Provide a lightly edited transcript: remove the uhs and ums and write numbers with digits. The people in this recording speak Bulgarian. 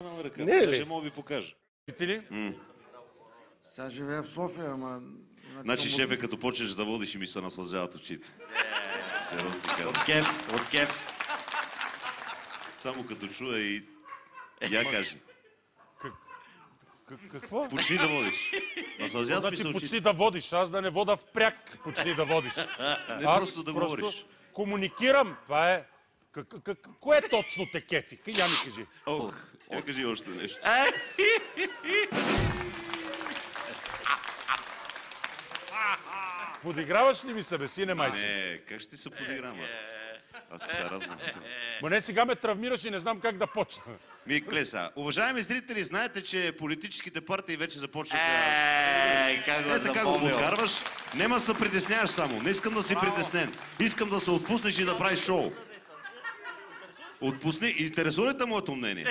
на ръка. Не, Даже ли? мога ви покажа. Видите ли? Сега живея в София, ама... Значи, шефе, като почнеш да водиш и ми се насълзяват очите. Сериозно ти казвам. От кеф. Само като чуя и... Я кажи. Какво? Почни да водиш. Насълзяват ми се Значи очите. почти да водиш, аз да не вода впряк, почти да водиш. Не Аз просто да говориш. комуникирам, това е... Кое точно те кефи? Я ми кажи. Ох, я кажи още нещо. Подиграваш ли ми се, бе, сине майче? Не, как ще се подиграм аз? Аз ти се радвам. Ма не, сега ме травмираш и не знам как да почна. Ми, Клеса, уважаеми зрители, знаете, че политическите партии вече започнаха... Как го Така го запомнил? подкарваш, нема да се притесняваш само. Не искам да си притеснен. Искам да се отпуснеш и да правиш шоу. Отпусни. Интересува ли те моето мнение?